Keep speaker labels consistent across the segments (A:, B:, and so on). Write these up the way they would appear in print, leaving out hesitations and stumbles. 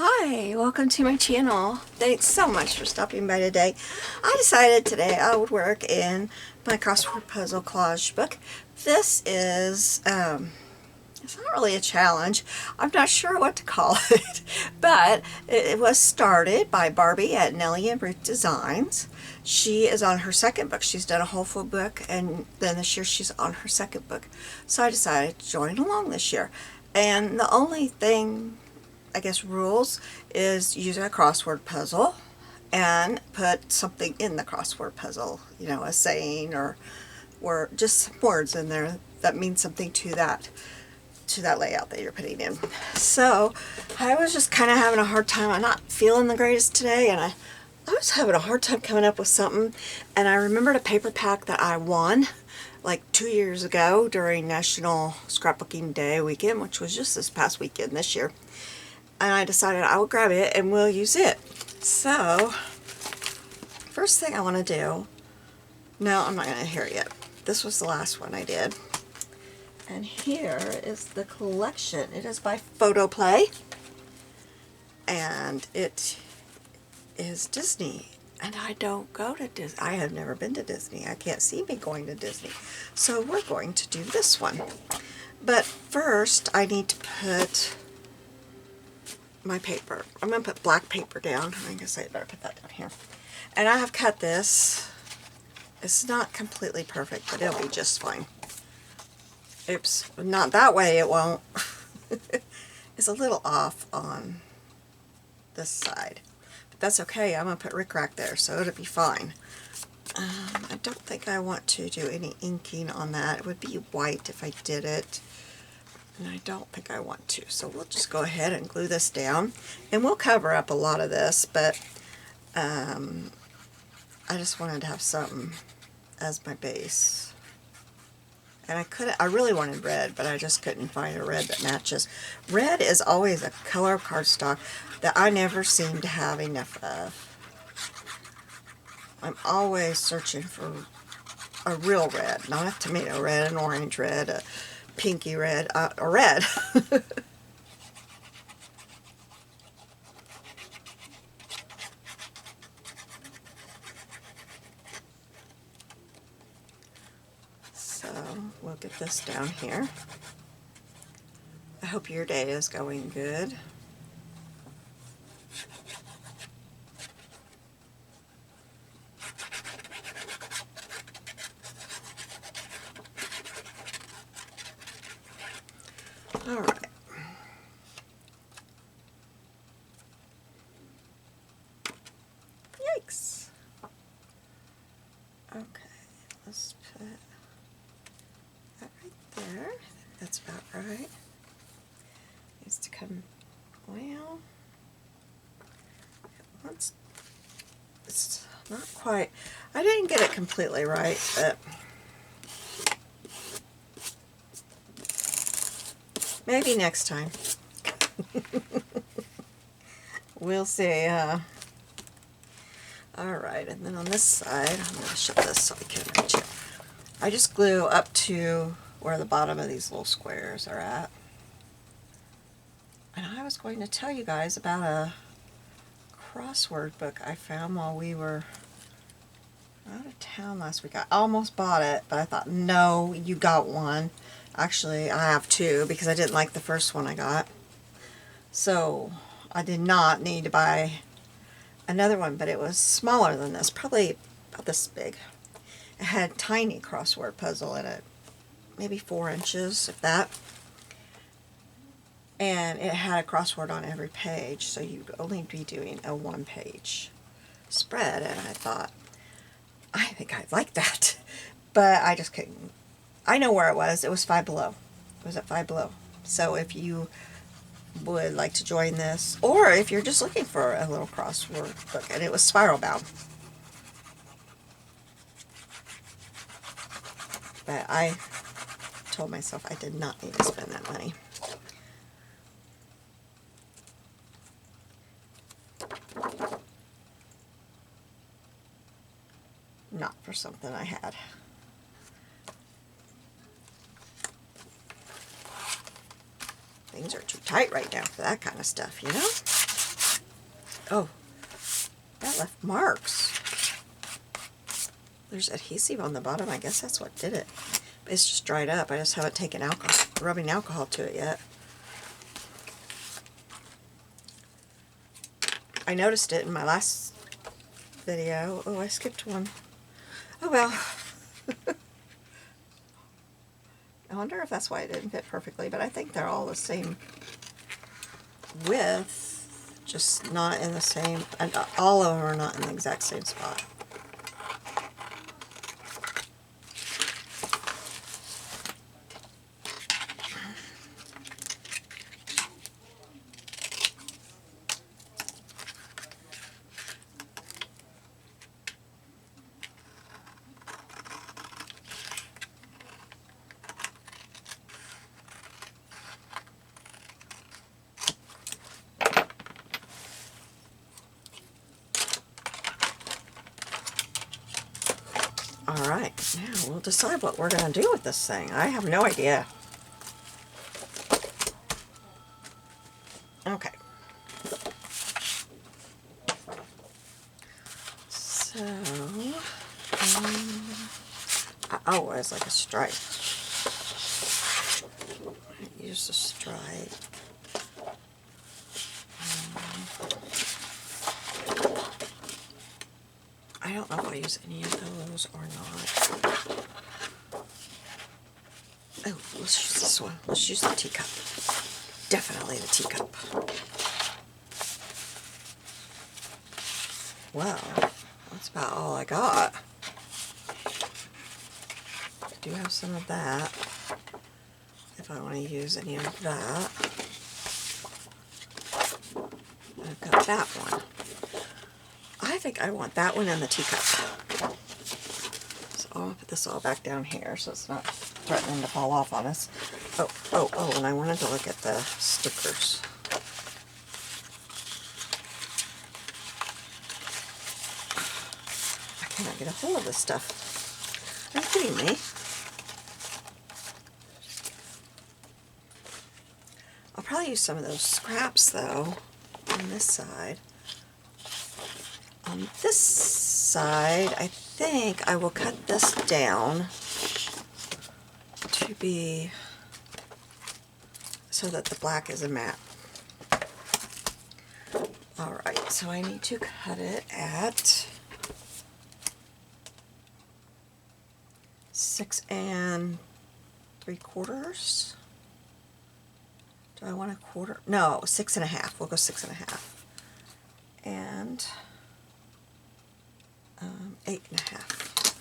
A: Hi, welcome to my channel. Thanks so much for stopping by today. I decided today I would work in my crossword puzzle collage book. This is, it's not really a challenge. I'm not sure what to call it, but it was started by Barbie at Nellie and Ruth Designs. She is on her second book. She's done a whole full book, and then this year she's on her second book. So I decided to join along this year. And the only thing, I guess, rules is using a crossword puzzle and put something in the crossword puzzle, you know, a saying or just some words in there that mean something to that layout that you're putting in. So I was just kind of having a hard time. I'm not feeling the greatest today, and I was having a hard time coming up with something, and I remembered a paper pack that I won like 2 years ago during National Scrapbooking Day weekend, which was just this past weekend this year. And I decided I would grab it and we'll use it. So, first thing I want to do, no, I'm not going to hear it yet. This was the last one I did. And here is the collection. It is by Photoplay. And it is Disney. And I don't go to Disney. I have never been to Disney. I can't see me going to Disney. So we're going to do this one. But first, I need to put my paper. I'm going to put black paper down. I guess I better put that down here. And I have cut this. It's not completely perfect, but it'll be just fine. Oops, not that way it won't. It's a little off on this side. But that's okay. I'm going to put rickrack there, so it'll be fine. I don't think I want to do any inking on that. It would be white if I did it. And I don't think I want to, so we'll just go ahead and glue this down, and we'll cover up a lot of this, but I just wanted to have something as my base. And I really wanted red, but I just couldn't find a red that matches. Red is always a color of cardstock that I never seem to have enough of. I'm always searching for a real red, not a tomato red, an orange red, a pinky red, a red. So we'll get this down here. I hope your day is going good. All right. Yikes. Okay, let's put that right there. I think that's about right. Needs to come, well, it's not quite, I didn't get it completely right, but maybe next time. We'll see. Alright, and then on this side, I'm going to shut this so I can reach it. I just glue up to where the bottom of these little squares are at. And I was going to tell you guys about a crossword book I found while we were out of town last week. I almost bought it, but I thought, no, you got one. Actually, I have two because I didn't like the first one I got. So I did not need to buy another one, but it was smaller than this, probably about this big. It had a tiny crossword puzzle in it, maybe 4 inches, if that. And it had a crossword on every page, so you'd only be doing a 1-page spread. And I thought, I think I'd like that. But I just couldn't. I know where it was. It was Five Below. It was at Five Below. So if you would like to join this, or if you're just looking for a little crossword book, and it was spiral bound. But I told myself I did not need to spend that money. Not for something I had. Things are too tight right now for that kind of stuff, you know? Oh, that left marks. There's adhesive on the bottom. I guess that's what did it. It's just dried up. I just haven't taken rubbing alcohol to it yet. I noticed it in my last video. Oh, I skipped one. Oh well. I wonder if that's why it didn't fit perfectly, but I think they're all the same width, just not in the same, and all of them are not in the exact same spot. Alright, now we'll decide what we're going to do with this thing. I have no idea. Okay. So, oh, it's like a stripe. Use the stripe. I don't know if I use any of those or not. Oh, let's use this one. Let's use the teacup. Definitely the teacup. Well, that's about all I got. I do have some of that, if I want to use any of that. I've got that one. I think I want that one and the teacup. So I'll put this all back down here so it's not threatening to fall off on us. Oh, and I wanted to look at the stickers. I cannot get a hold of this stuff. Are you kidding me? I'll probably use some of those scraps though on this side. On this side, I think I will cut this down to be so that the black is a matte. Alright, so I need to cut it at 6 3/4. Do I want a quarter? No, 6 1/2. We'll go 6 1/2. And 8 1/2.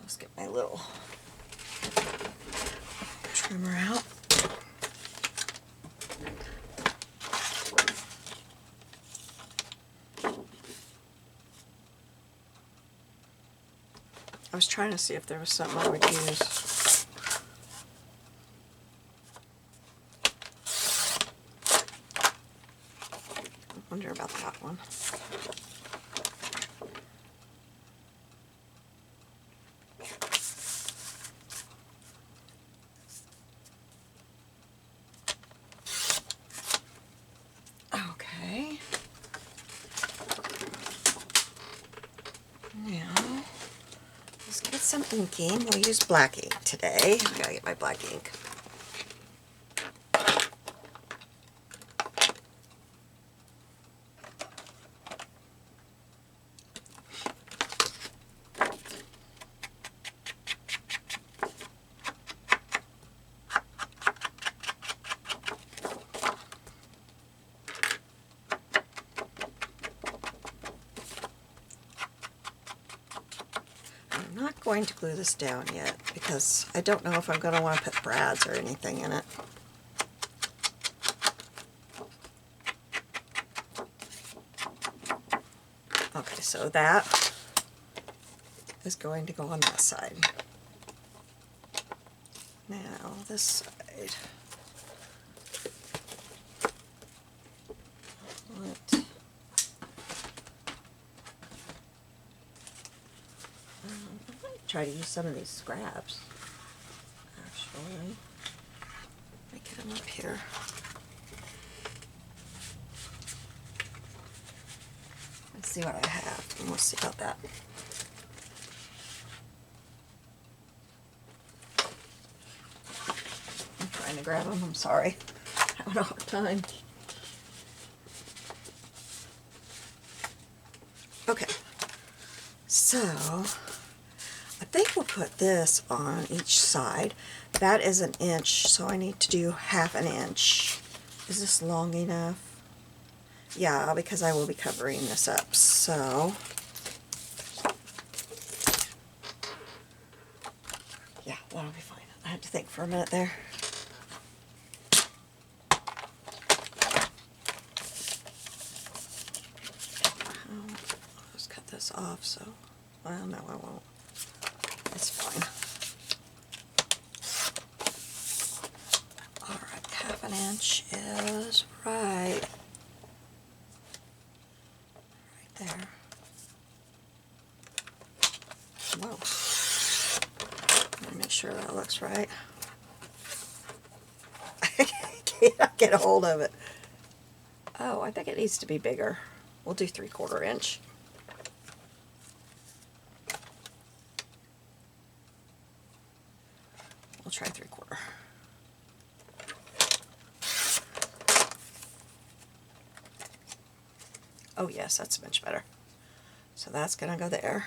A: Let's get my little trimmer out. I was trying to see if there was something I would use. I wonder about that one. Okay. Now, let's get some inking. We'll use black ink today. I gotta get my black ink. I'm not going to glue this down yet because I don't know if I'm going to want to put brads or anything in it. Okay, so that is going to go on that side. Now this side. Try to use some of these scraps. Actually, let me get them up here. see what I have, and we'll see about that. I'm trying to grab them, I'm sorry. I'm having a hard time. Okay, so I think we'll put this on each side. That is 1 inch, so I need to do 1/2 inch. Is this long enough? Yeah, because I will be covering this up, so yeah, that'll be fine. I had to think for a minute there. I'll just cut this off, so, well, no, I won't. It's fine. Alright, 1/2 inch is right there. Whoa. Let me make sure that looks right. I can't get a hold of it. Oh, I think it needs to be bigger. We'll do 3/4 inch. We'll try 3/4. Oh yes, that's much better. So that's going to go there.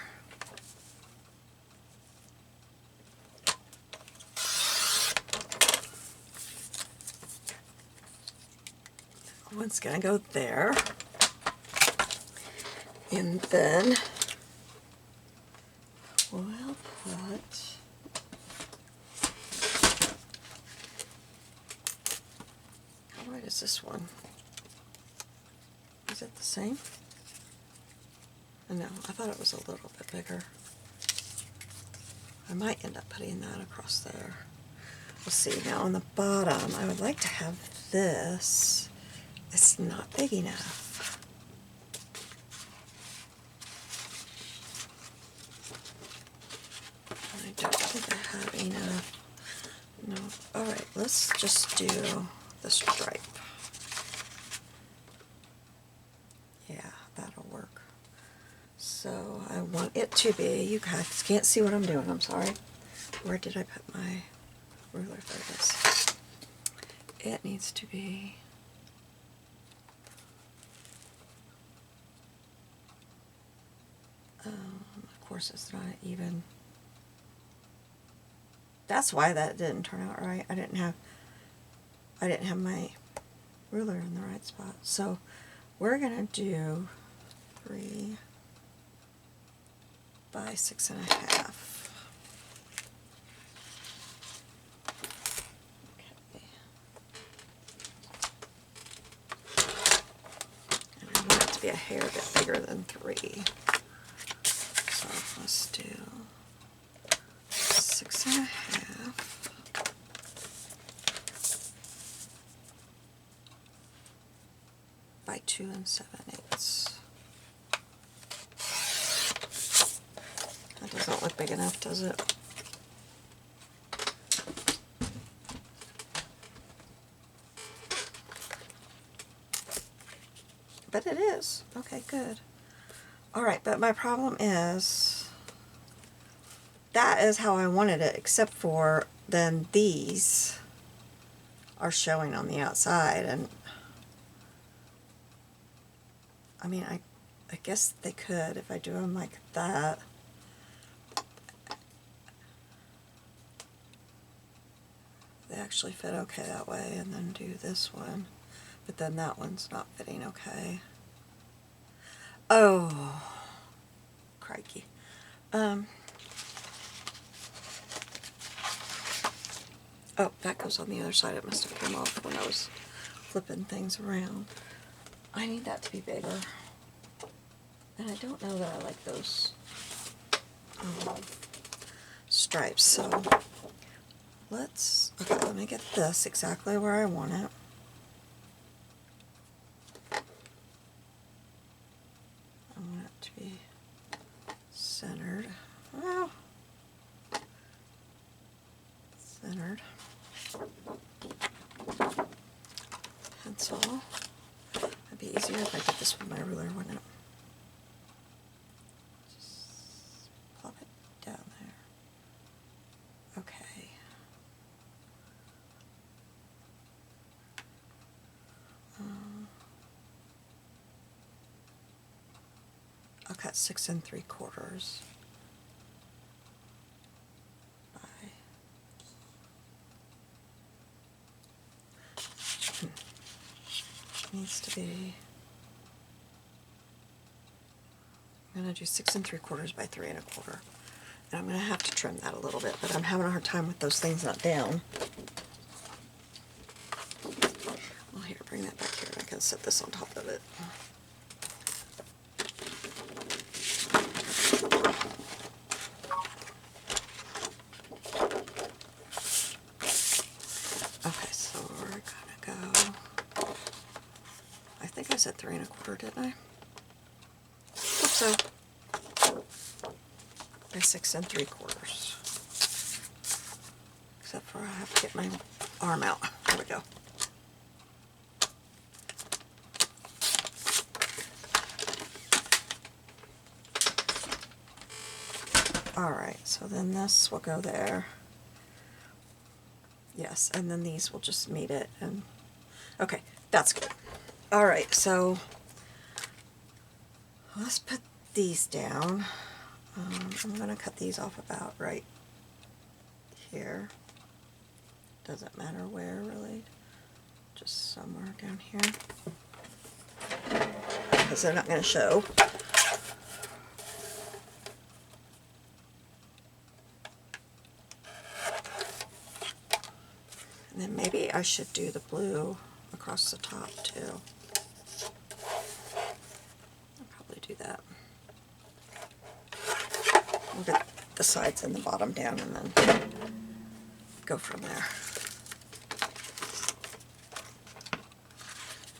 A: One's going to go there. And then we'll put how wide is this one? Is it the same? No, I thought it was a little bit bigger. I might end up putting that across there. We'll see. Now on the bottom, I would like to have this. It's not big enough. I don't think I have enough. No. Alright, let's just do the stripe. Yeah, that'll work. So I want it to be, you guys can't see what I'm doing, I'm sorry. Where did I put my ruler? There it is. It needs to be of course it's not even. That's why that didn't turn out right. I didn't have my ruler in the right spot. So we're gonna do 3 by 6.5. Okay. And I want it to be a hair bit bigger than 3. So let's do 6.5 by 2 7/8. That doesn't look big enough, does it? But it is. Okay, good. Alright, but my problem is that is how I wanted it, except for then these are showing on the outside, and I mean, I guess they could if I do them like that. They actually fit okay that way, and then do this one, but then that one's not fitting okay. Oh, crikey. Oh, that goes on the other side. It must have come off when I was flipping things around. I need that to be bigger. And I don't know that I like those stripes, so okay, let me get this exactly where I want it. I want it to be centered. Well, centered. Pencil. It'd be easier if I did this with my ruler, wouldn't it? that 6 3/4 by needs to be, I'm going to do 6 3/4 by 3 1/4. And I'm going to have to trim that a little bit, but I'm having a hard time with those things not down. Well, here, bring that back here, and I can set this on top of it. Okay, so we're going to go, I think I said 3 1/4, didn't I? Hope so. By 6 3/4. Except for I have to get my arm out. There we go. Alright, so then this will go there. Yes, and then these will just meet it. And okay, that's good. Alright, so let's put these down. I'm going to cut these off about right here. Doesn't matter where, really. Just somewhere down here. Because they're not going to show. And then maybe I should do the blue across the top too. I'll probably do that. We'll get the sides and the bottom down and then go from there.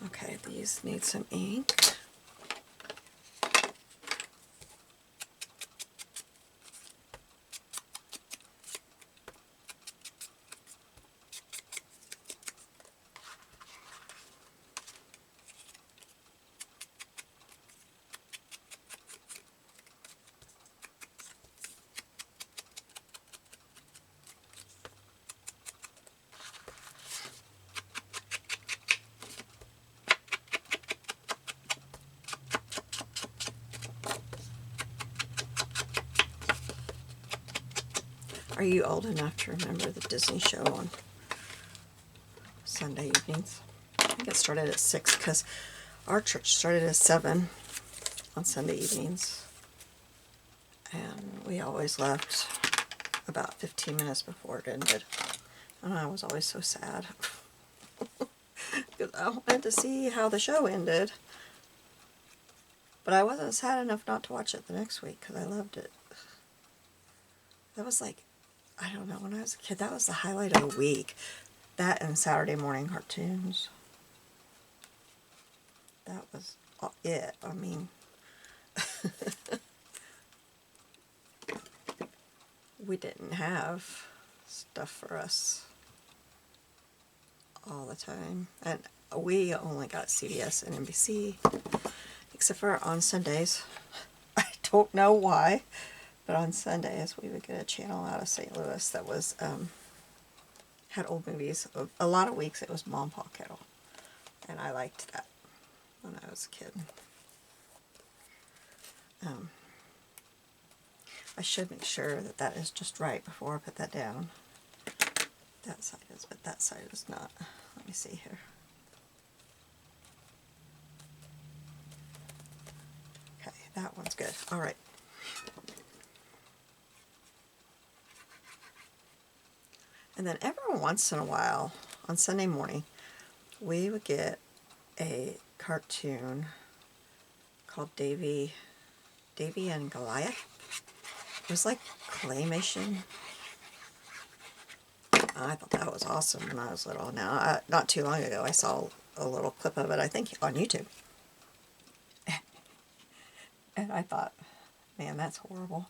A: Okay, these need some ink. Are you old enough to remember the Disney show on Sunday evenings? I think it started at 6 because our church started at 7 on Sunday evenings. And we always left about 15 minutes before it ended. And I was always so sad. Because I wanted to see how the show ended. But I wasn't sad enough not to watch it the next week because I loved it. That was like, I don't know, when I was a kid, that was the highlight of the week. That and Saturday morning cartoons. That was it. I mean, we didn't have stuff for us all the time. And we only got CBS and NBC, except for on Sundays. I don't know why. But on Sundays, we would get a channel out of St. Louis that was, had old movies. A lot of weeks it was Mom, Pa, Kettle. And I liked that when I was a kid. I should make sure that that is just right before I put that down. That side is, but that side is not. Let me see here. Okay, that one's good. All right. And then every once in a while, on Sunday morning, we would get a cartoon called Davy and Goliath. It was like claymation. I thought that was awesome when I was little. Now, not too long ago, I saw a little clip of it, I think, on YouTube. And I thought, man, that's horrible.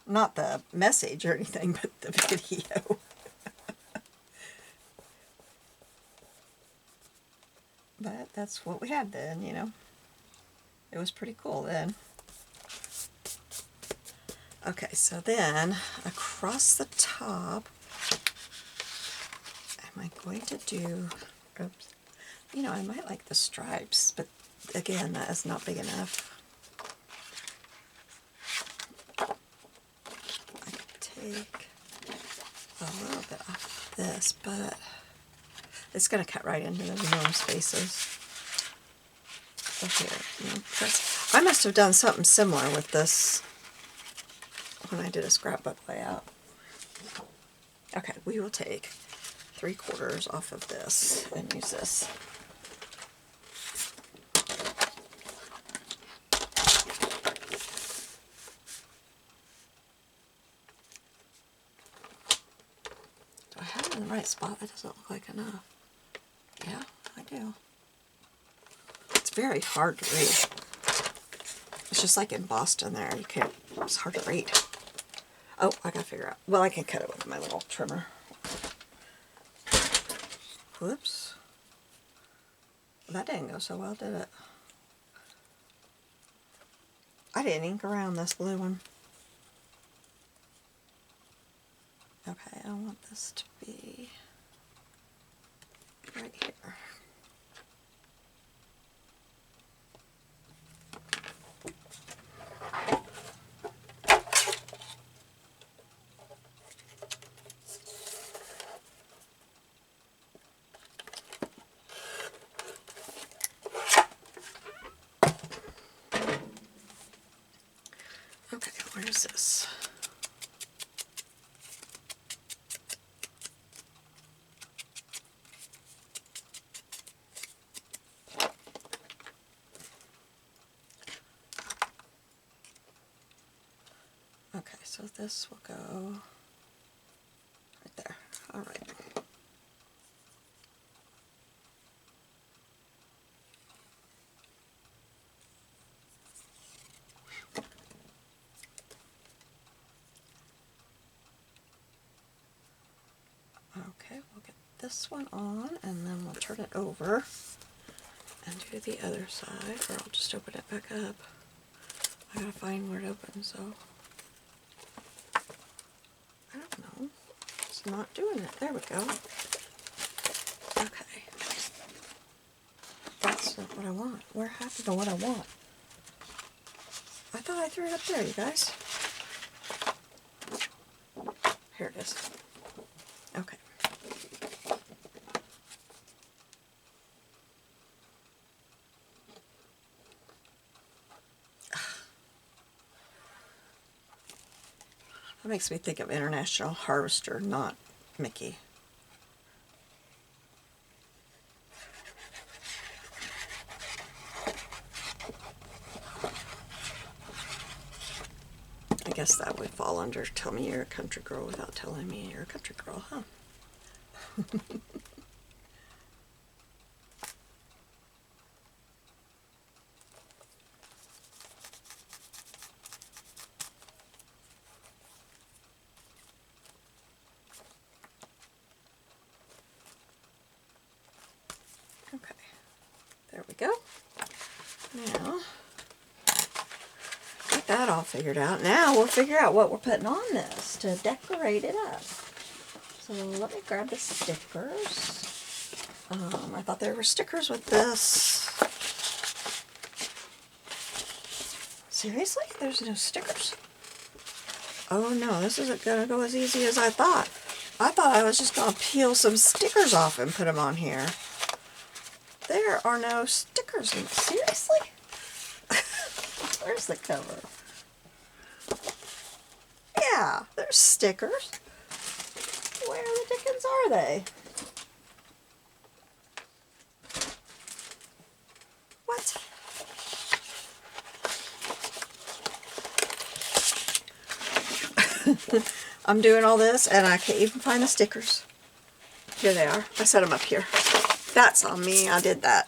A: Not the message or anything, but the video. But that's what we had then, you know. It was pretty cool then. Okay, so then across the top, am I going to do, oops, you know, I might like the stripes, but again, that is not big enough. take a little bit off this, but it's going to cut right into those gnome spaces. So here, I must have done something similar with this when I did a scrapbook layout. Okay, we will take 3/4 off of this and use this. Do I have it in the right spot? That doesn't look like enough. Yeah, I do. It's very hard to read. It's just like in Boston there. You can't, it's hard to read. Oh, I gotta figure out. Well, I can cut it with my little trimmer. Whoops. That didn't go so well, did it? I didn't ink around this blue one. Okay, I want this to be right here. Okay, where is this? Okay, so this will go right there. All right. Okay, we'll get this one on, and then we'll turn it over and do the other side, or I'll just open it back up. I gotta find where it opens, so I don't know. It's not doing it. There we go. Okay. That's not what I want. Where happened to what I want? I thought I threw it up there, you guys. Here it is. Okay. That makes me think of International Harvester, not Mickey. I guess that would fall under tell me you're a country girl without telling me you're a country girl, huh? Okay, there we go. Now, got that all figured out. Now we'll figure out what we're putting on this to decorate it up. So let me grab the stickers. I thought there were stickers with this. Seriously? There's no stickers? Oh no, this isn't going to go as easy as I thought. I thought I was just going to peel some stickers off and put them on here. There are no stickers in it. Seriously? Where's the cover? Yeah, there's stickers. Where the dickens are they? What? I'm doing all this and I can't even find the stickers. Here they are. I set them up here. That's on me. I did that.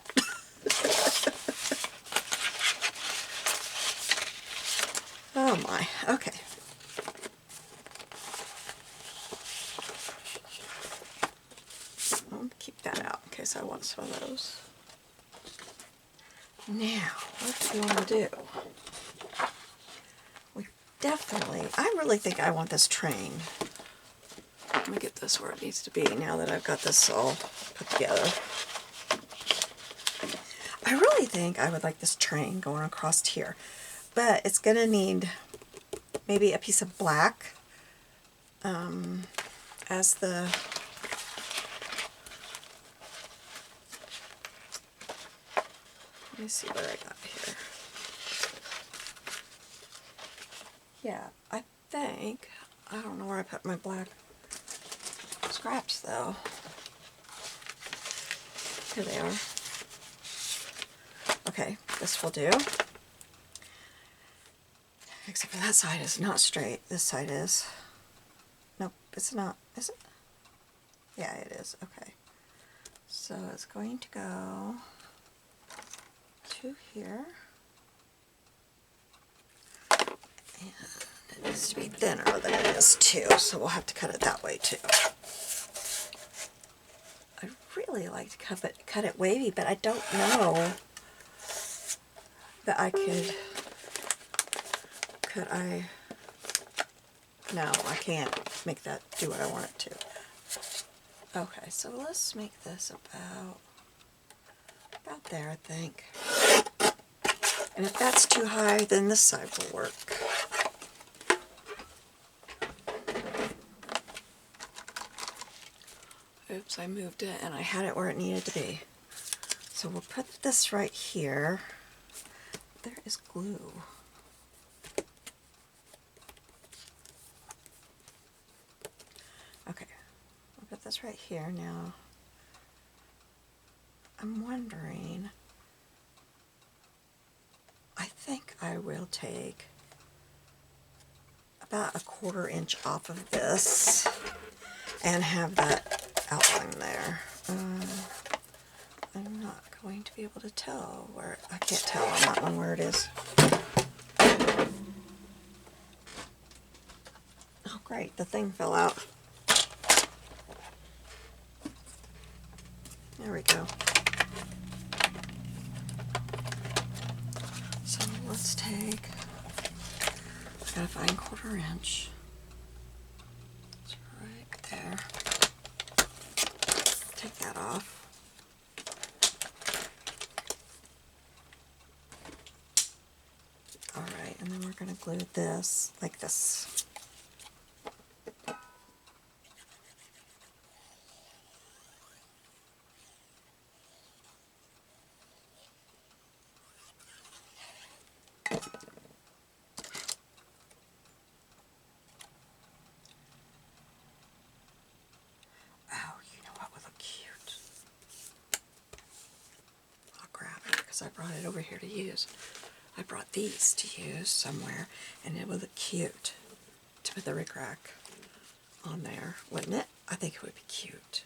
A: Oh my. Okay. I'll keep that out in case I want some of those. Now, what do you want to do? We definitely, I really think I want this train. Let me get this where it needs to be now that I've got this all put together. I really think I would like this train going across here, but it's going to need maybe a piece of black as the let me see what I got here. Yeah, I think, I don't know where I put my black scraps though. Here they are. Okay, this will do. Except for that side is not straight. This side is. Nope, it's not. Is it? Yeah, it is. Okay. So it's going to go to here. And it needs to be thinner than it is too, so we'll have to cut it that way too. I'd really like to cut it wavy, but I don't know that I could I? No, I can't make that do what I want it to. Okay, so let's make this about there, I think. And if that's too high, then this side will work. Oops, I moved it and I had it where it needed to be. So we'll put this right here. There is glue. Okay, we'll put this right here now. I'm wondering, I think I will take about 1/4 inch off of this and have that outline there. I'm not going to be able to tell where, I can't tell on that one where it is. Oh great, the thing fell out. There we go. So let's take, I gotta find 1/4 inch. It's right there. Take that off. Alright, and then we're going to glue this like this. Oh, you know what would look cute? I'll grab it because I brought it over here to use. I brought these to use somewhere, and it would look cute to put the rickrack on there, wouldn't it? I think it would be cute.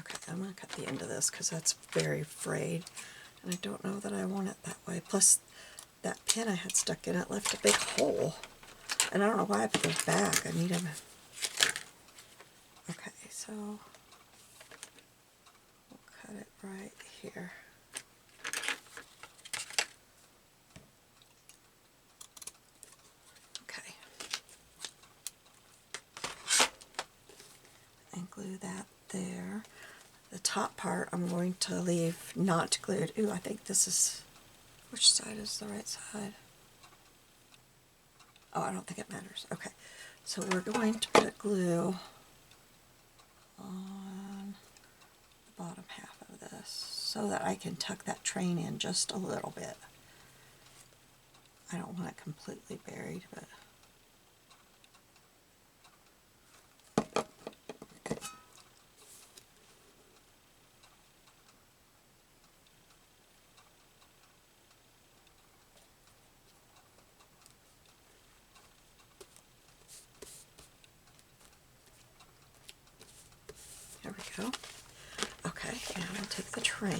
A: Okay, I'm going to cut the end of this because that's very frayed, and I don't know that I want it that way. Plus, that pin I had stuck in it left a big hole, and I don't know why I put those back. I need them. Okay, so we'll cut it right here. Okay. And glue that there. The top part I'm going to leave not glued. Ooh, I think this is, which side is the right side? Oh, I don't think it matters. Okay, so we're going to put glue on the bottom half of this so that I can tuck that train in just a little bit. I don't want it completely buried, but there we go. Okay, now I'll take the train.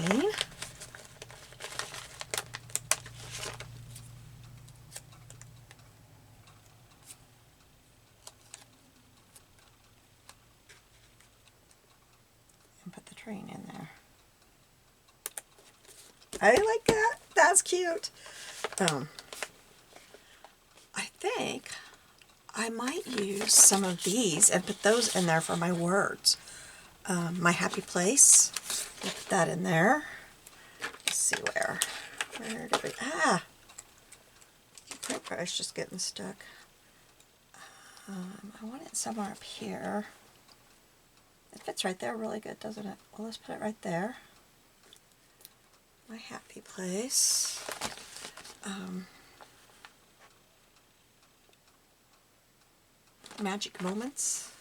A: And put the train in there. I like that. That's cute. I think I might use some of these and put those in there for my words. My happy place. We'll put that in there. Let's see where. Where did we? Ah! paintbrush just getting stuck. I want it somewhere up here. It fits right there really good, doesn't it? Well, let's put it right there. My happy place. Magic moments.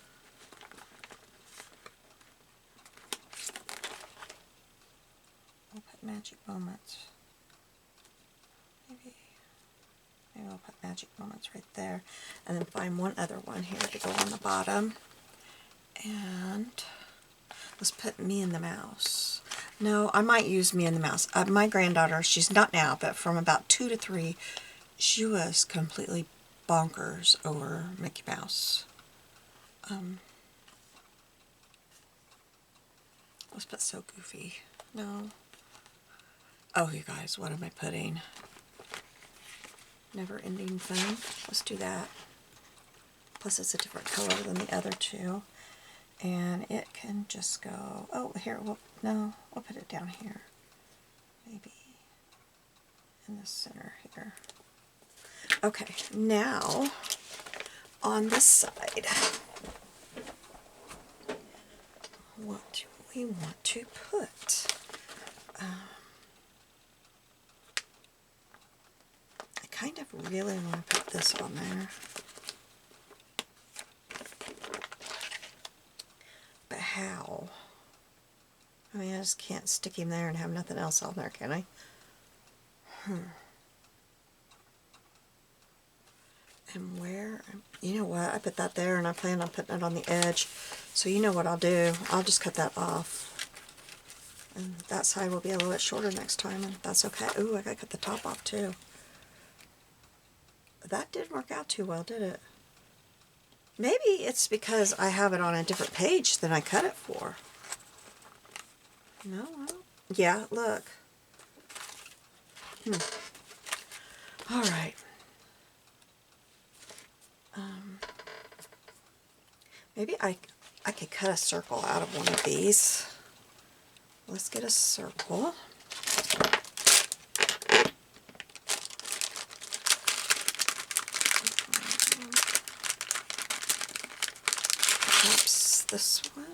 A: We'll put magic moments. Maybe I'll put magic moments right there. And then find one other one here to go on the bottom. And let's put me and the mouse. No, I might use me and the mouse. My granddaughter, she's not now, but from about 2 to 3, she was completely bonkers over Mickey Mouse. Let's put So Goofy. No. Oh, you guys, what am I putting? Never Ending Fun. Let's do that. Plus it's a different color than the other two. And it can just go, oh, here, no, we'll put it down here. Maybe in the center here. Okay, now on this side, what do we want to put? I kind of really want to put this on there. But how? I mean, I just can't stick him there and have nothing else on there, can I? And where? You know what? I put that there, and I plan on putting it on the edge. So you know what I'll do? I'll just cut that off. And that side will be a little bit shorter next time, and that's okay. Ooh, I gotta cut the top off too. That didn't work out too well, did it? Maybe it's because I have it on a different page than I cut it for. No, I don't. Yeah, look. All right. Maybe I could cut a circle out of one of these. Let's get a circle. Perhaps this one.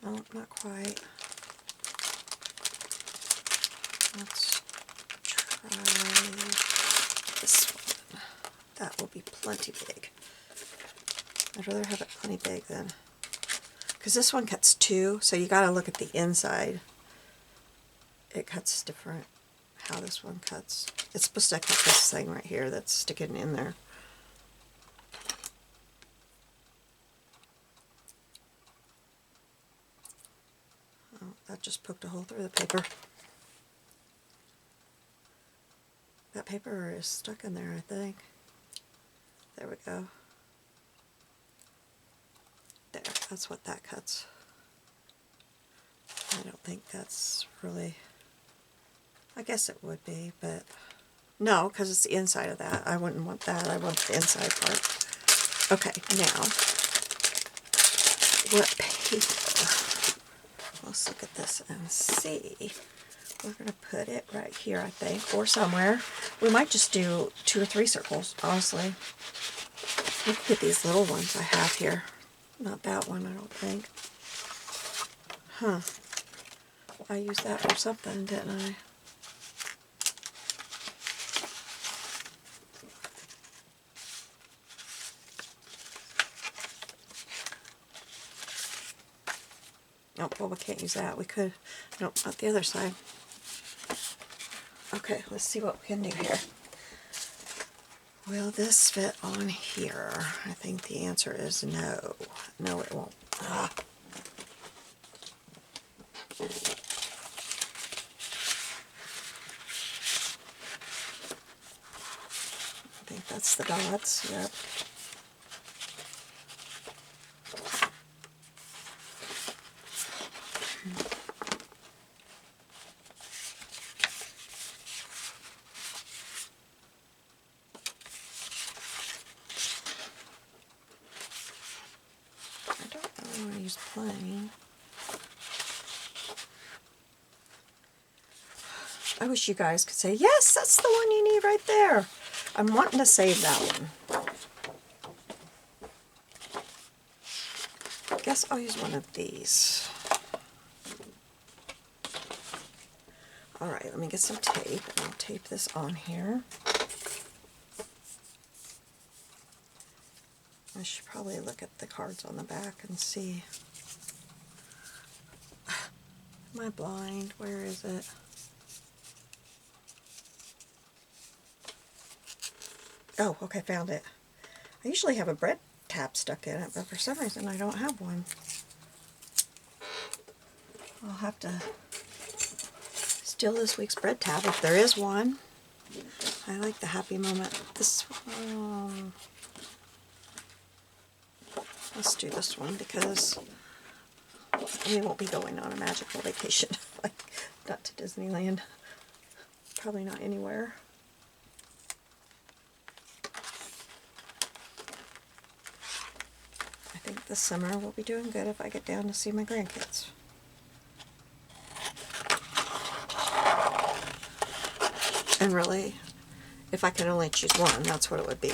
A: No, not quite. Let's try this one. That will be plenty big. I'd rather have it plenty big then. Because this one cuts 2, so you got to look at the inside. It cuts different how this one cuts. It's supposed to cut this thing right here that's sticking in there. Oh, that just poked a hole through the paper. That paper is stuck in there, I think. There we go. There, that's what that cuts. I don't think that's really, I guess it would be, but no, because it's the inside of that. I wouldn't want that. I want the inside part. Okay, now, what paper? Let's look at this and see. We're going to put it right here, I think, or somewhere. We might just do 2 or 3 circles, honestly. Look at these little ones I have here. Not that one, I don't think. Huh. I used that for something, didn't I? Oh, well, we can't use that. We could. Nope, not the other side. Okay, let's see what we can do here. Will this fit on here? I think the answer is no. No, it won't. Ah. I think that's the dots, yep. I want to use plain. I wish you guys could say, yes, that's the one you need right there. I'm wanting to save that one. I guess I'll use one of these. Alright, let me get some tape, and I'll tape this on here. I should probably look at the cards on the back and see. Am I blind? Where is it? Oh, okay, found it. I usually have a bread tab stuck in it, but for some reason I don't have one. I'll have to steal this week's bread tab if there is one. I like the happy moment. This one. Let's do this one because we won't be going on a magical vacation. Like, not to Disneyland. Probably not anywhere. I think this summer we'll be doing good if I get down to see my grandkids. And really, if I could only choose one, that's what it would be.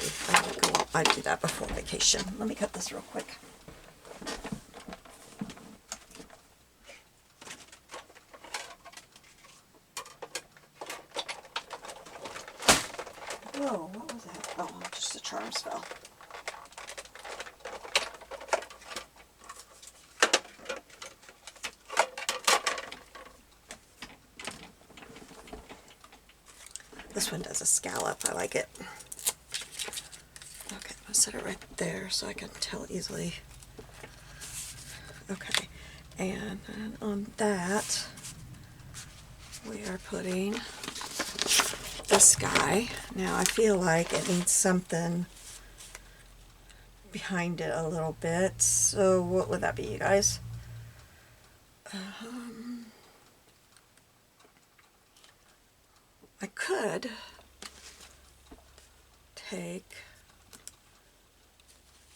A: I'd do that before vacation. Let me cut this real quick. Whoa, what was that? Oh, just a charm spell. This one does a scallop. I like it. Okay, I'm going to set it right there so I can tell easily. Okay, and then on that, we are putting this guy. Now, I feel like it needs something behind it a little bit. So what would that be, you guys? I could take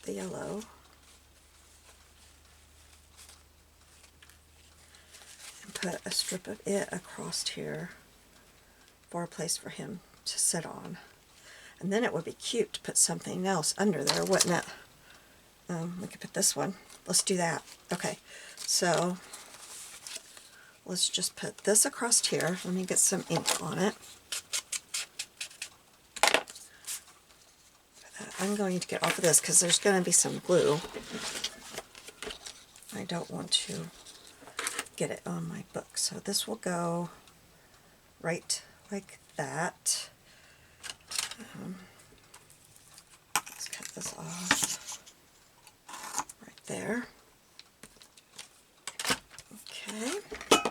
A: the yellow and put a strip of it across here for a place for him to sit on. And then it would be cute to put something else under there, wouldn't it? We could put this one. Let's do that. Okay, so let's just put this across here. Let me get some ink on it. I'm going to get off of this because there's going to be some glue. I don't want to get it on my book. So this will go right like that. Let's cut this off right there. Okay. I'm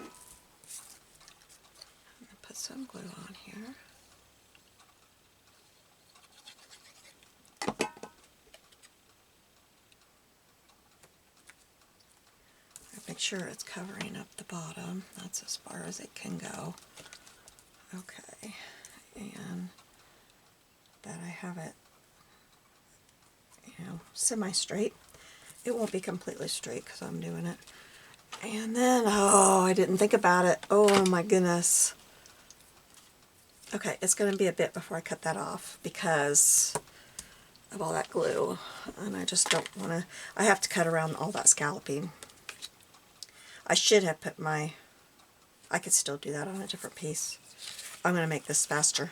A: going to put some glue on here. Make sure it's covering up the bottom. That's as far as it can go. Okay, and that I have it, semi-straight. It won't be completely straight because I'm doing it. And then, oh, I didn't think about it. Oh my goodness. Okay, it's going to be a bit before I cut that off because of all that glue. And I just don't want to, I have to cut around all that scalloping. I should have put I could still do that on a different piece. I'm going to make this faster.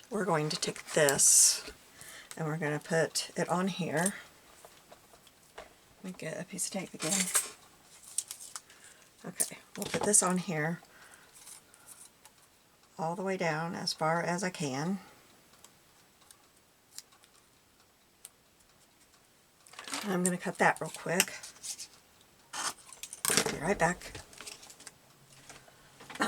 A: We're going to take this and we're going to put it on here. Let me get a piece of tape again. Okay, we'll put this on here all the way down as far as I can. And I'm going to cut that real quick. Be right back. I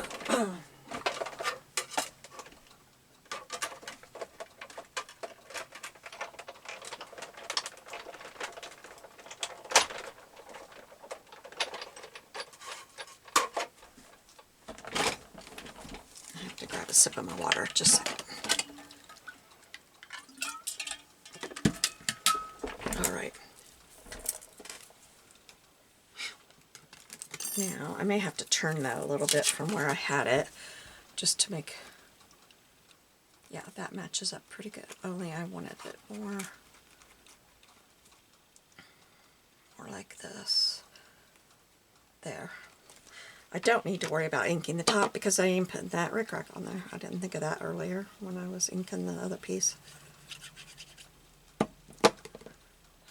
A: have to grab a sip of my water, just a second. All right. Now, I may have to turn that a little bit from where I had it just to make, yeah, that matches up pretty good. Only I wanted it more like this. There. I don't need to worry about inking the top because I ain't putting that rickrack on there. I didn't think of that earlier when I was inking the other piece.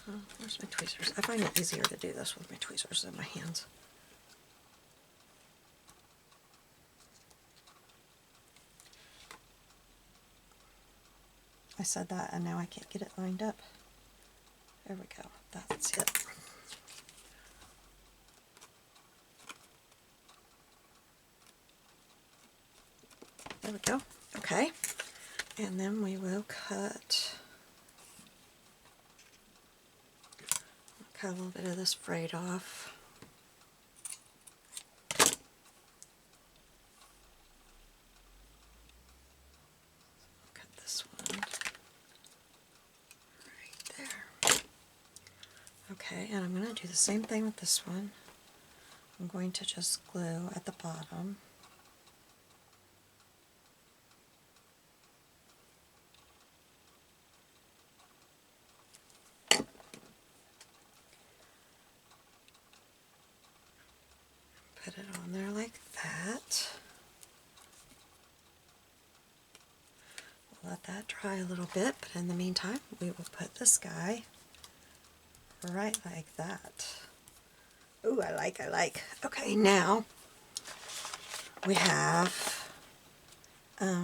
A: Oh, where's my tweezers? I find it easier to do this with my tweezers than my hands. I said that and now I can't get it lined up. There we go. That's it. There we go. Okay. And then we will cut a little bit of this frayed off. Cut this one right there. Okay, and I'm going to do the same thing with this one. I'm going to just glue at the bottom. Put it on there like that. We'll let that dry a little bit, but in the meantime, we will put this guy right like that. Ooh, I like. Okay, now we have, I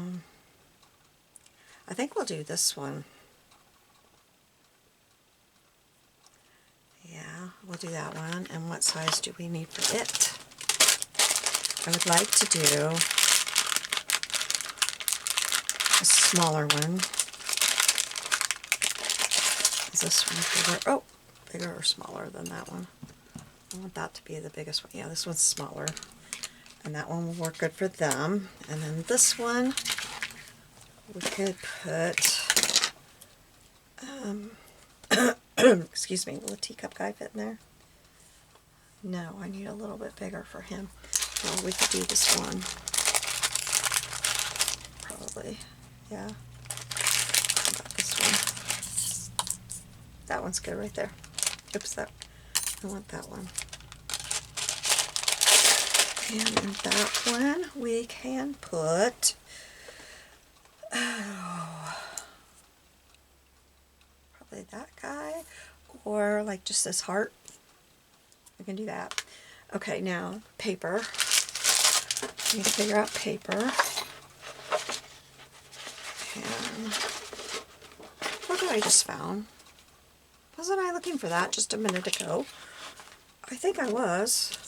A: think we'll do this one. Yeah, we'll do that one. And what size do we need for it? I would like to do a smaller one. Is this one bigger? Oh, bigger or smaller than that one? I want that to be the biggest one. Yeah, this one's smaller. And that one will work good for them. And then this one, we could put, excuse me, will a teacup guy fit in there? No, I need a little bit bigger for him. Well, we could do this one. Probably. Yeah. How about this one? That one's good right there. Oops, I want that one. And that one we can put, probably that guy, or like just this heart. We can do that. Okay, now paper. I need to figure out paper. And what did I just found? Wasn't I looking for that just a minute ago? I think I was.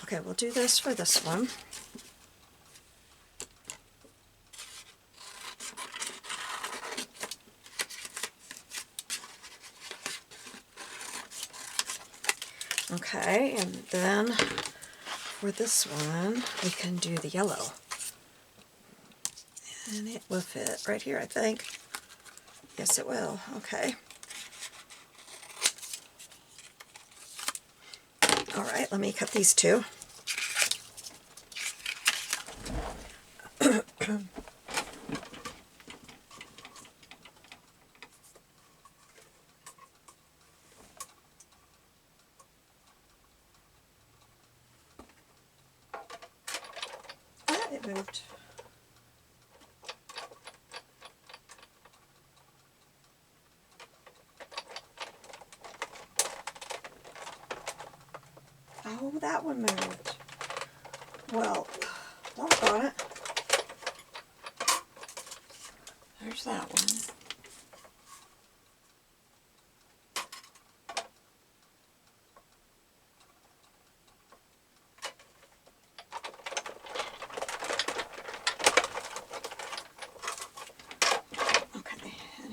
A: Okay, we'll do this for this one. Okay, and then for this one, we can do the yellow. And it will fit right here, I think. Yes, it will. Okay. All right, let me cut these two. It moved. Oh, that one moved. Well, doggone it. There's that one.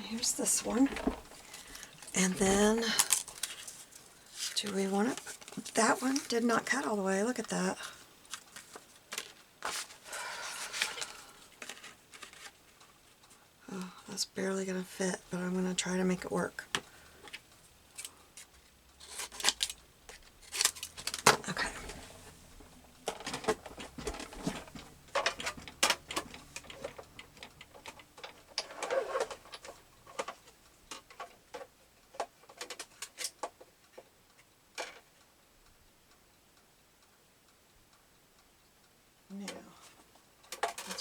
A: Here's this one. And then, do we want it? That one did not cut all the way. Look at that. Oh, that's barely going to fit, but I'm going to try to make it work. Okay.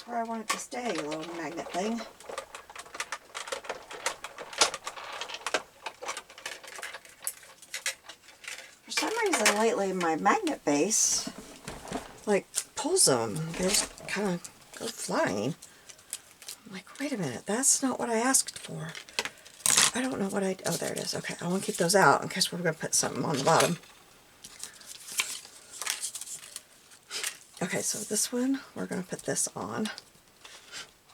A: that's where I want it to stay, little magnet thing. For some reason lately my magnet base like pulls them. They just kind of go flying. I'm like, wait a minute, that's not what I asked for. I don't know what oh, there it is. Okay, I want to keep those out in case we're going to put something on the bottom. Okay, so this one, we're going to put this on.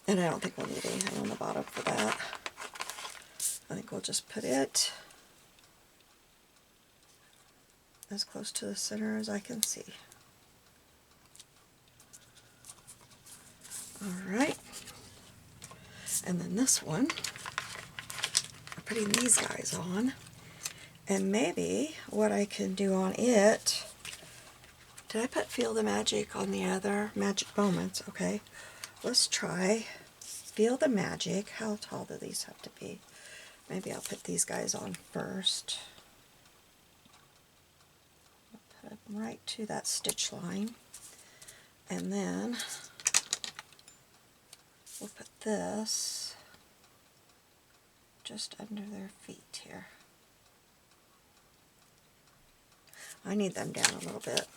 A: And I don't think we'll need anything on the bottom for that. I think we'll just put it as close to the center as I can see. Alright. And then this one, we're putting these guys on. And maybe what I can do on it, did I put Feel the Magic on the other Magic Moments? Okay, let's try Feel the Magic. How tall do these have to be? Maybe I'll put these guys on first. I'll put them right to that stitch line. And then we'll put this just under their feet here. I need them down a little bit.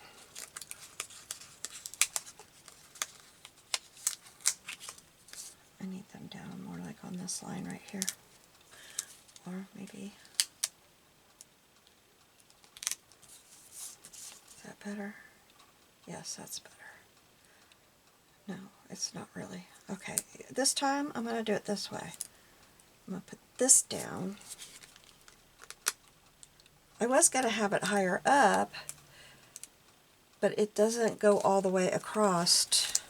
A: I need them down more like on this line right here. Or maybe, is that better? Yes, that's better. No, it's not really. Okay, this time I'm going to do it this way. I'm going to put this down. I was going to have it higher up, but it doesn't go all the way across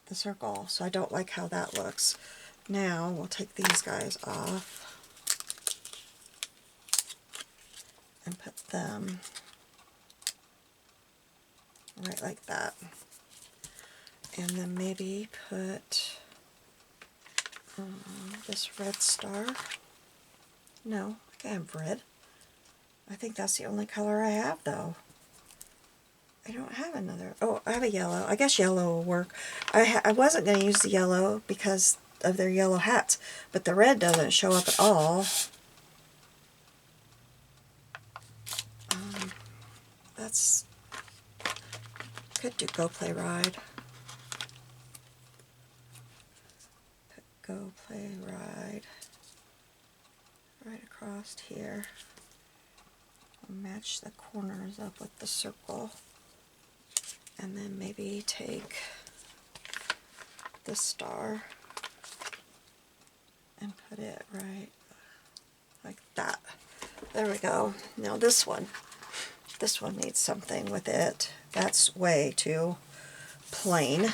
A: the circle, so I don't like how that looks. Now we'll take these guys off and put them right like that. And then maybe put this red star. No, I can't have red. I think that's the only color I have though. I don't have another. Oh, I have a yellow. I guess yellow will work. I wasn't going to use the yellow because of their yellow hats, but the red doesn't show up at all. That's, could do Go Play Ride. Put Go Play Ride right across here. Match the corners up with the circle. And then maybe take the star and put it right like that. There we go. Now this one needs something with it. That's way too plain.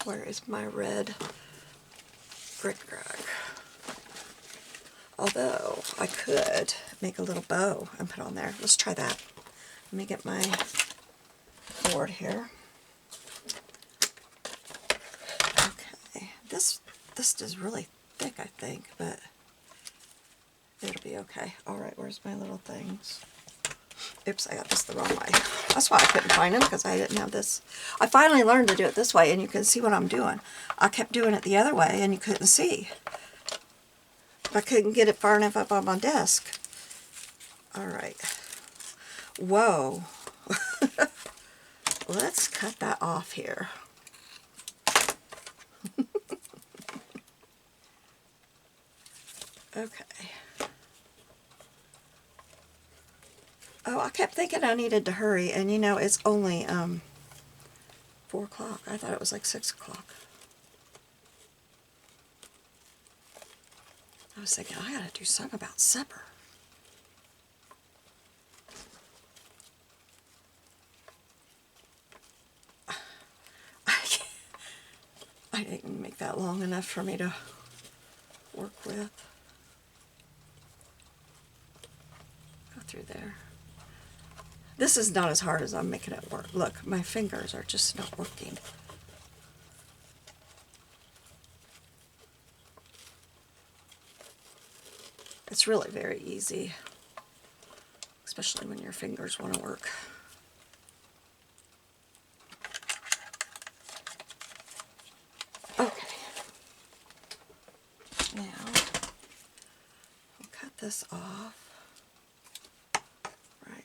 A: Where is my red bric-a-brac? Although I could make a little bow and put on there. Let's try that. Let me get my board here. Okay, this is really thick, I think, but it'll be okay. Alright, where's my little things? Oops, I got this the wrong way. That's why I couldn't find them, because I didn't have this. I finally learned to do it this way, and you can see what I'm doing. I kept doing it the other way, and you couldn't see. I couldn't get it far enough up on my desk. Alright. Whoa. Let's cut that off here. Okay. Oh, I kept thinking I needed to hurry, and you know, it's only 4 o'clock. I thought it was like 6 o'clock. I was thinking, I gotta do something about supper. I didn't make that long enough for me to work with. Go through there. This is not as hard as I'm making it work. Look, my fingers are just not working. It's really very easy, especially when your fingers want to work. this off right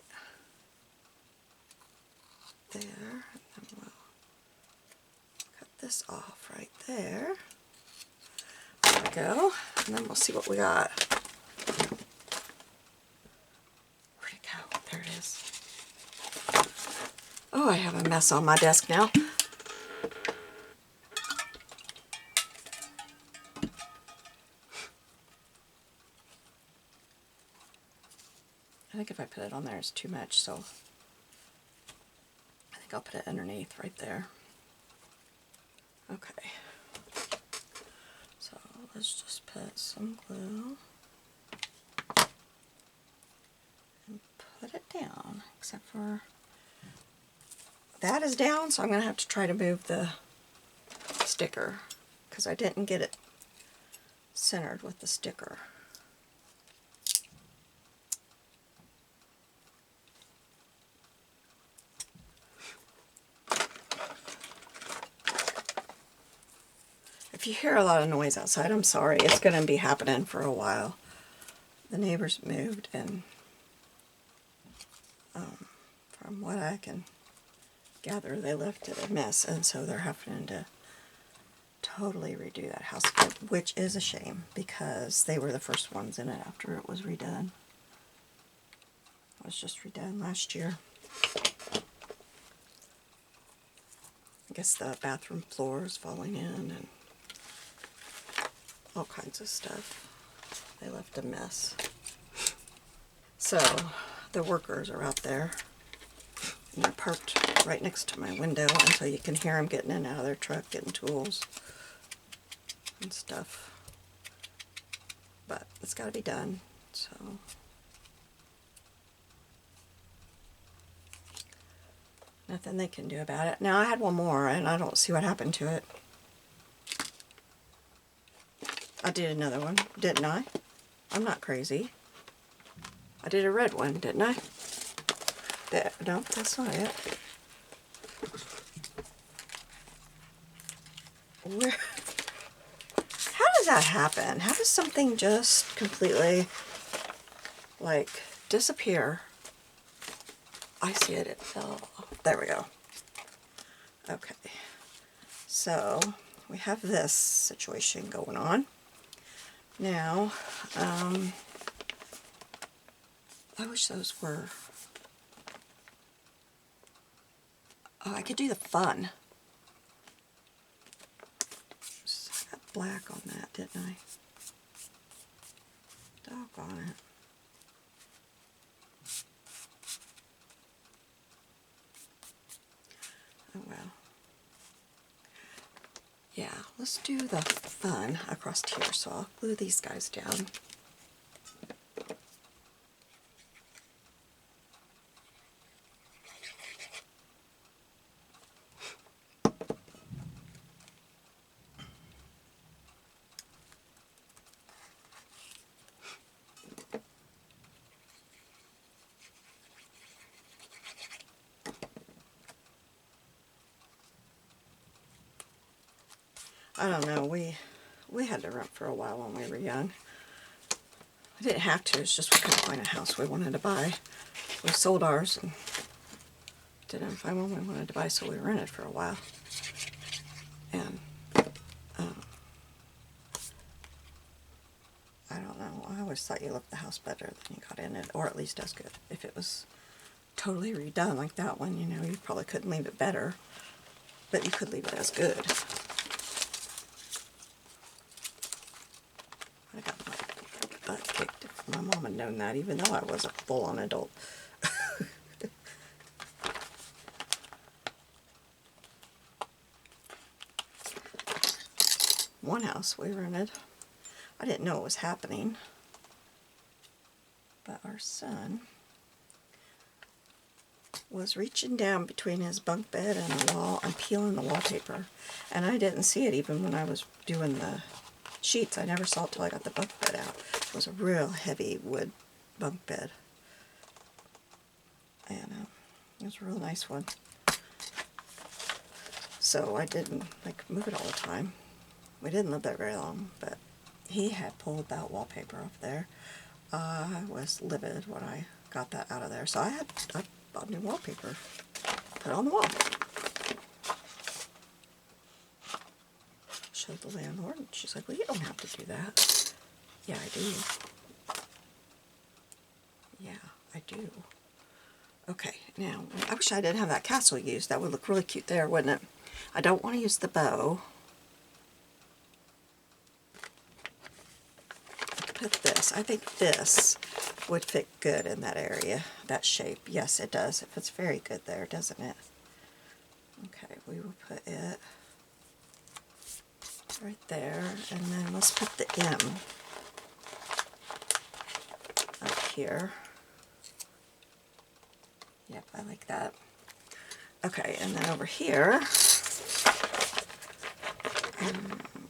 A: there, and then we'll cut this off right there. There we go, and then we'll see what we got. Where'd it go? There it is. Oh, I have a mess on my desk now. I think if I put it on there, it's too much, so I think I'll put it underneath right there. Okay. So let's just put some glue and put it down, except for that is down, so I'm going to have to try to move the sticker because I didn't get it centered with the sticker. If you hear a lot of noise outside, I'm sorry. It's going to be happening for a while. The neighbors moved, and from what I can gather, they left it a mess, and so they're having to totally redo that house again, which is a shame because they were the first ones in it after it was redone. It was just redone last year. I guess the bathroom floor is falling in and all kinds of stuff. They left a mess. So the workers are out there, and they're parked right next to my window, and so you can hear them getting in and out of their truck, getting tools and stuff. But it's got to be done, so nothing they can do about it. Now I had one more, and I don't see what happened to it. I did another one, didn't I? I'm not crazy. I did a red one, didn't I? No, that's not it. Where? How does that happen? How does something just completely, like, disappear? I see it, it fell off. There we go. Okay. So, we have this situation going on. Now, I wish those were, oh, I could do the fun. I got black on that, didn't I? Doggone it. Oh well. Yeah, let's do the fun across here, so I'll glue these guys down. I don't know, we had to rent for a while when we were young. We didn't have to, it's just we couldn't find a house we wanted to buy. We sold ours and didn't find one we wanted to buy, so we rented for a while. And I don't know, I always thought you left the house better than you got in it, or at least as good. If it was totally redone like that one, you know, you probably couldn't leave it better, but you could leave it as good. I got my butt kicked if my mom had known that, even though I was a full-on adult. One house we rented, I didn't know it was happening, but our son was reaching down between his bunk bed and the wall and peeling the wallpaper, and I didn't see it even when I was doing the sheets. I never saw it till I got the bunk bed out. It was a real heavy wood bunk bed, and it was a real nice one. So I didn't like move it all the time. We didn't live there very long, but he had pulled that wallpaper off there. I was livid when I got that out of there. So I bought new wallpaper, put it on the wall. Showed the landlord, and she's like, well, you don't have to do that. Yeah, I do. Yeah, I do. Okay, now, I wish I didn't have that castle used. That would look really cute there, wouldn't it? I don't want to use the bow. Put this. I think this would fit good in that area, that shape. Yes, it does. It fits very good there, doesn't it? Okay, we will put it right there, and then let's put the M up here. Yep, I like that. Okay, and then over here,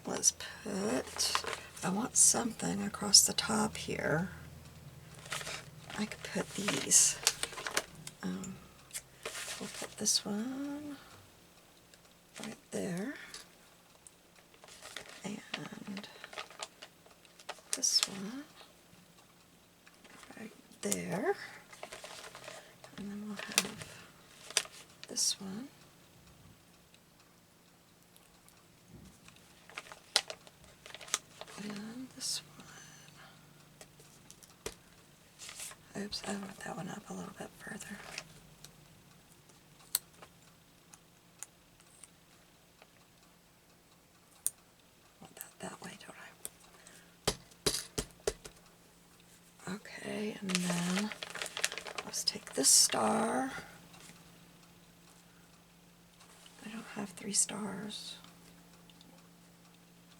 A: let's put, I want something across the top here. I could put these. We'll put this one right there, and this one right there, and then we'll have this one and this one. Oops, I want that one up a little bit further. I want that way, don't I? Okay, and then let's take this star. I don't have 3 stars.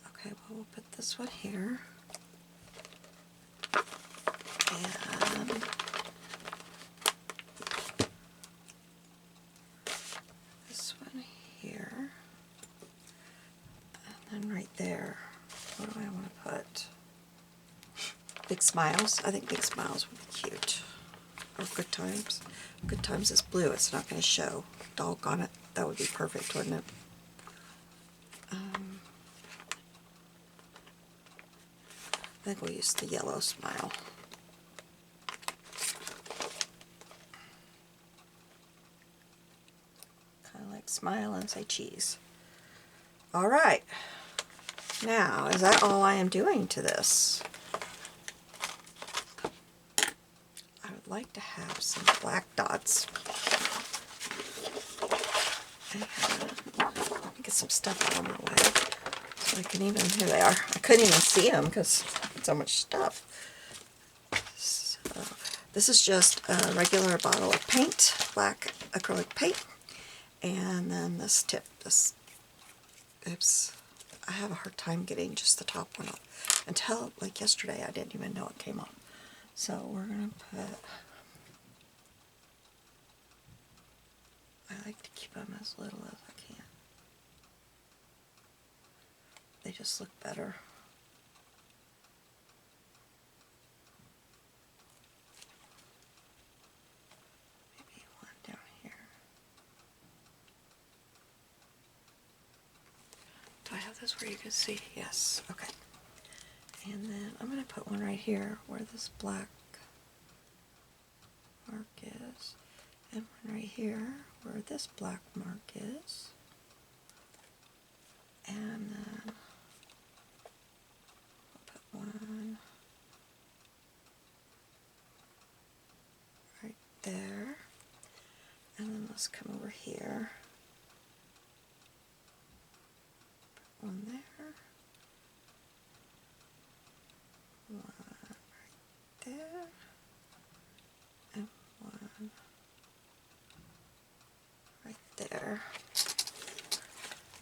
A: Okay, well, we'll put this one here. And this one here. And then right there, what do I want to put? Big Smiles. I think Big Smiles would be cute. Or Good Times. Good Times is blue. It's not going to show. Doggone it. That would be perfect, wouldn't it? I think we'll use the yellow smile. Kind of like smile and say cheese. Alright. Now, is that all I am doing to this? I would like to have some black dots. And let me get some stuff out of my way. So I can even, here they are. I couldn't even see them because so much stuff. So this is just a regular bottle of paint, black acrylic paint, and then this tip, oops, I have a hard time getting just the top one off. Until like yesterday I didn't even know it came off. So we're going to put, I like to keep them as little as I can. They just look better. Maybe one down here. Do I have this where you can see? Yes. Okay. And then I'm going to put one right here where this black mark is. And one right here where this black mark is. And then I'll put one right there. And then let's come over here. Put one there. One right there. And one right there.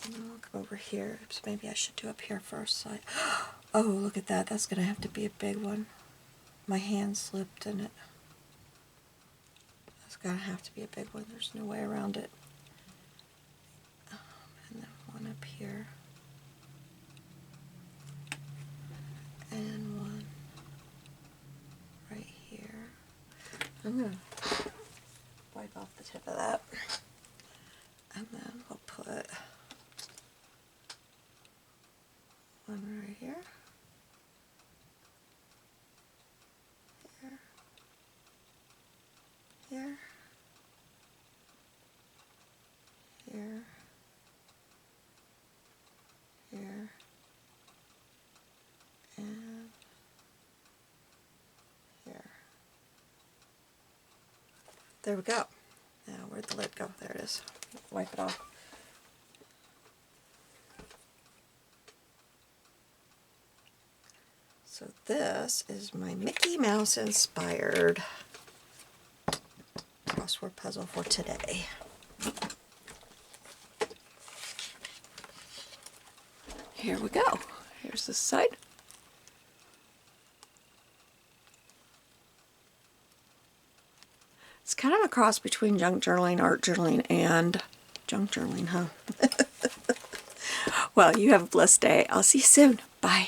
A: And then we'll come over here. Oops, maybe I should do up here first. So oh, look at that. That's going to have to be a big one. My hand slipped in it. That's going to have to be a big one. There's no way around it. And then one up here. And one right here. I'm going to wipe off the tip of that. And then we'll put one right here. There we go. Now, where'd the lid go? There it is. Wipe it off. So this is my Mickey Mouse inspired crossword puzzle for today. Here we go. Here's this side. It's kind of a cross between junk journaling, art journaling, and junk journaling, huh? Well, you have a blessed day. I'll see you soon. Bye.